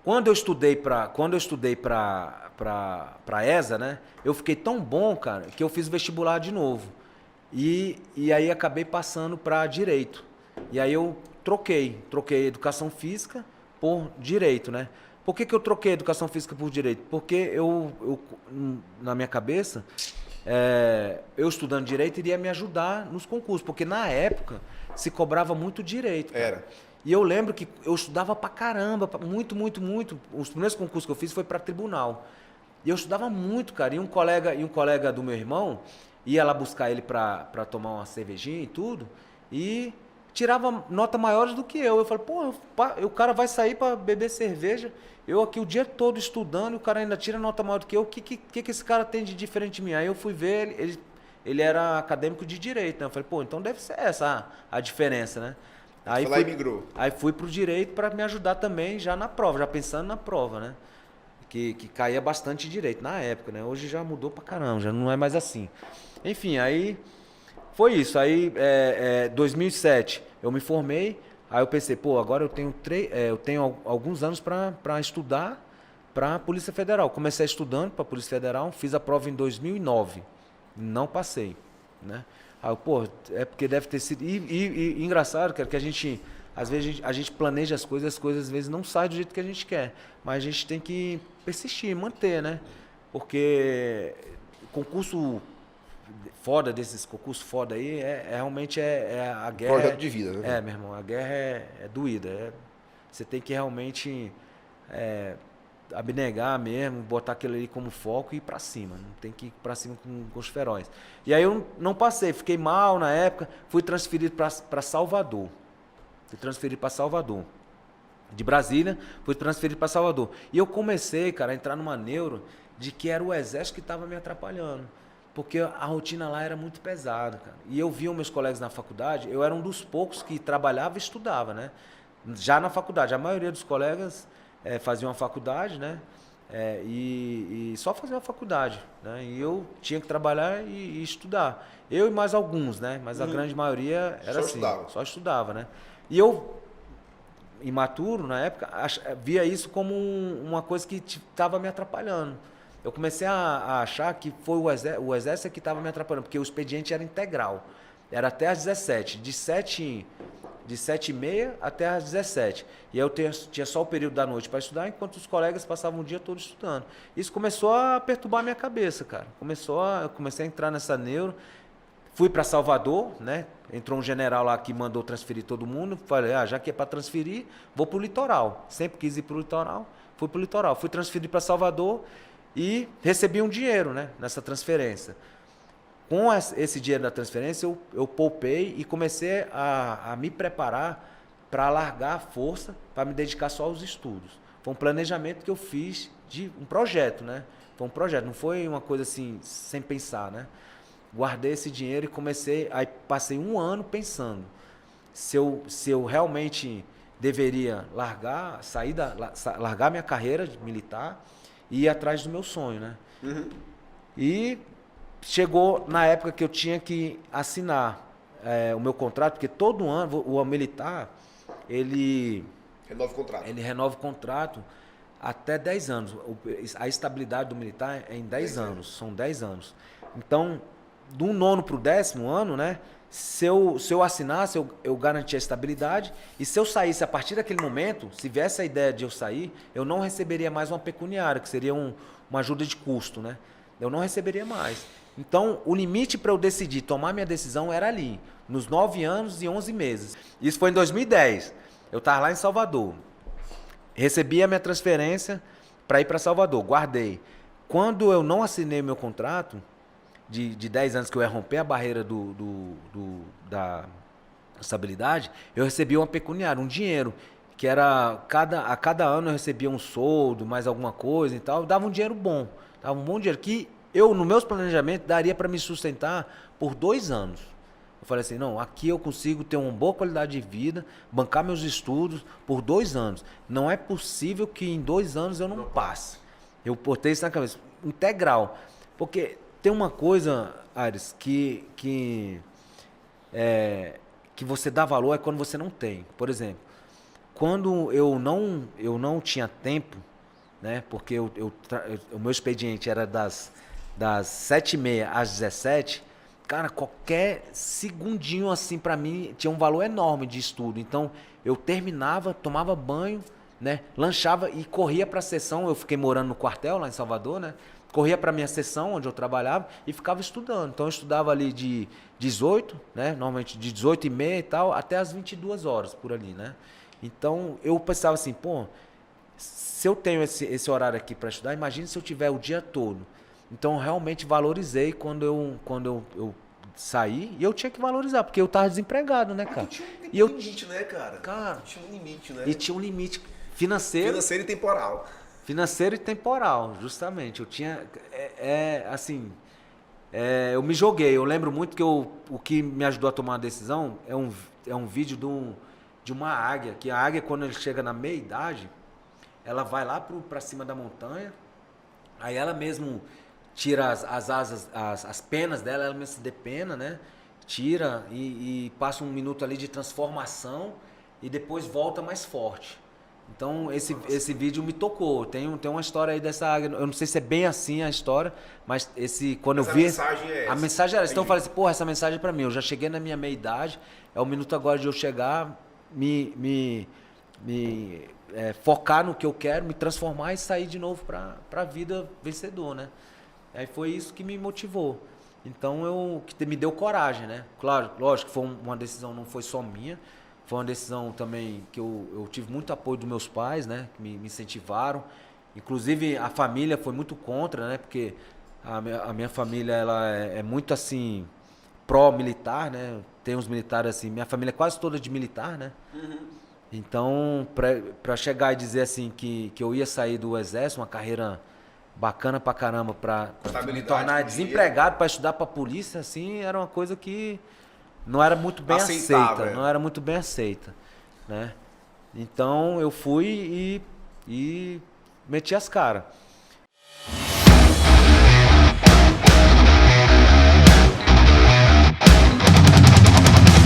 quando eu estudei para ESA, né? Eu fiquei tão bom, cara, que eu fiz vestibular de novo. E aí acabei passando para direito. E aí eu troquei educação física por direito, né? Por que eu troquei educação física por direito? Porque na minha cabeça, eu estudando direito iria me ajudar nos concursos, porque na época se cobrava muito direito, cara. Era. E eu lembro que eu estudava pra caramba, muito, muito, muito. Os primeiros concursos que eu fiz foi para tribunal. E eu estudava muito, cara. E um colega do meu irmão ia lá buscar ele pra tomar uma cervejinha e tudo. E tirava nota maiores do que eu. Eu falei, pô, o cara vai sair pra beber cerveja. Eu aqui o dia todo estudando e o cara ainda tira nota maior do que eu. O que esse cara tem de diferente de mim? Aí eu fui ver, ele era acadêmico de direito, né? Eu falei, pô, então deve ser essa a diferença, né? Foi lá e migrou. Aí fui pro direito para me ajudar também já na prova, já pensando na prova, né? Que caía bastante direito na época, né? Hoje já mudou pra caramba, já não é mais assim. Enfim, aí foi isso. Aí, 2007, eu me formei. Aí eu pensei, pô, agora eu tenho alguns anos para estudar para a Polícia Federal. Comecei estudando para a Polícia Federal, fiz a prova em 2009. Não passei, né? Aí eu, pô, é porque deve ter sido... E engraçado, cara, que às vezes a gente planeja as coisas às vezes não saem do jeito que a gente quer. Mas a gente tem que persistir, manter, né? Porque concurso foda desses concursos foda aí, realmente a guerra. Projeto de vida, né? Meu irmão, a guerra é doída. Você tem que realmente abnegar mesmo, botar aquilo ali como foco e ir pra cima. Não tem que ir pra cima com os feróis. E aí eu não passei, fiquei mal na época, fui transferido para Salvador. De Brasília, fui transferido para Salvador. E eu comecei, cara, a entrar numa neuro de que era o exército que estava me atrapalhando. Porque a rotina lá era muito pesada, cara. E eu via meus colegas na faculdade, eu era um dos poucos que trabalhava e estudava, né? Já na faculdade. A maioria dos colegas faziam a faculdade, né? E só faziam a faculdade, né? E eu tinha que trabalhar e estudar. Eu e mais alguns, né? Mas a grande maioria era assim. Só estudava, né? E eu, imaturo na época, via isso como uma coisa que estava me atrapalhando. Eu comecei a achar que foi o exército que estava me atrapalhando, porque o expediente era integral. Era até às 17, de 7h30 até às 17. E eu tinha só o período da noite para estudar, enquanto os colegas passavam o dia todo estudando. Isso começou a perturbar a minha cabeça, cara. Eu comecei a entrar nessa neuro. Fui para Salvador, né? Entrou um general lá que mandou transferir todo mundo. Falei, já que é para transferir, vou para o litoral. Sempre quis ir para o litoral, fui para o litoral. Fui transferido para Salvador e recebi um dinheiro, né? Nessa transferência. Com esse dinheiro da transferência, eu poupei e comecei a me preparar para largar a força, para me dedicar só aos estudos. Foi um planejamento que eu fiz de um projeto, né? Foi um projeto, não foi uma coisa assim, sem pensar, né? Guardei esse dinheiro e aí passei um ano pensando se eu realmente deveria largar minha carreira militar e ir atrás do meu sonho, né? Uhum. E chegou na época que eu tinha que assinar o meu contrato, porque todo ano o militar, ele renova o contrato até 10 anos. A estabilidade do militar é em 10 anos, são 10 anos. Então, do 9º para o 10º ano, né? Se eu assinasse, eu garantia a estabilidade. E se eu saísse a partir daquele momento, se viesse a ideia de eu sair, eu não receberia mais uma pecuniária, que seria uma ajuda de custo, né? Eu não receberia mais. Então, o limite para eu decidir, tomar minha decisão era ali, nos 9 anos e 11 meses. Isso foi em 2010. Eu estava lá em Salvador. Recebi a minha transferência para ir para Salvador, guardei. Quando eu não assinei meu contrato, de 10 anos que eu ia romper a barreira da estabilidade, eu recebia uma pecuniária, um dinheiro, que era, a cada ano eu recebia um soldo, mais alguma coisa e tal, dava um dinheiro bom, dava um bom dinheiro, que eu, no meus planejamentos, daria para me sustentar por 2 anos. Eu falei assim, não, aqui eu consigo ter uma boa qualidade de vida, bancar meus estudos por 2 anos. Não é possível que em 2 anos eu não passe. Eu botei isso na cabeça, integral, porque... Tem uma coisa, Aires, que você dá valor é quando você não tem. Por exemplo, quando eu não tinha tempo, né? Porque o meu expediente era das 7h30 às 17h, cara, qualquer segundinho assim para mim tinha um valor enorme de estudo. Então eu terminava, tomava banho, né? Lanchava e corria para a sessão. Eu fiquei morando no quartel lá em Salvador, né? Corria para minha sessão onde eu trabalhava e ficava estudando. Então eu estudava ali de 18, né? Normalmente de 18h30 e tal, até as 22 horas por ali, né? Então eu pensava assim, pô, se eu tenho esse horário aqui para estudar, imagine se eu tiver o dia todo. Então, eu realmente valorizei quando eu saí, e eu tinha que valorizar, porque eu tava desempregado, né, cara? Tinha um limite, né, cara? Tinha um limite, né? E tinha um limite financeiro. Financeiro e temporal. Financeiro e temporal, justamente. Eu tinha, assim, eu me joguei. Eu lembro muito que o que me ajudou a tomar uma decisão é um vídeo de uma águia, que a águia, quando ele chega na meia-idade, ela vai lá para cima da montanha, aí ela mesmo tira as asas, as penas dela, ela mesmo se depena, né? Tira e passa um minuto ali de transformação e depois volta mais forte. Então esse vídeo me tocou. Tem uma história aí dessa águia. Eu não sei se é bem assim a história, mas quando eu vi. A mensagem era essa. Então eu falei assim, porra, essa mensagem é pra mim. Eu já cheguei na minha meia-idade, é o minuto agora de eu chegar, focar no que eu quero, me transformar e sair de novo pra vida vencedor, né? Aí foi isso que me motivou. Então, que me deu coragem, né? Claro, lógico que foi uma decisão, não foi só minha. Foi uma decisão também que eu tive muito apoio dos meus pais, né? Que me incentivaram. Inclusive, a família foi muito contra, né? Porque a minha família, ela é muito, assim, pró-militar, né? Tem uns militares, assim... Minha família é quase toda de militar, né? Uhum. Então, pra chegar e dizer, assim, que eu ia sair do exército, uma carreira bacana pra caramba, pra me tornar desempregado, pra estudar pra polícia, assim, era uma coisa que não era muito bem aceita. Não era muito bem aceita, né? Então, eu fui e meti as caras.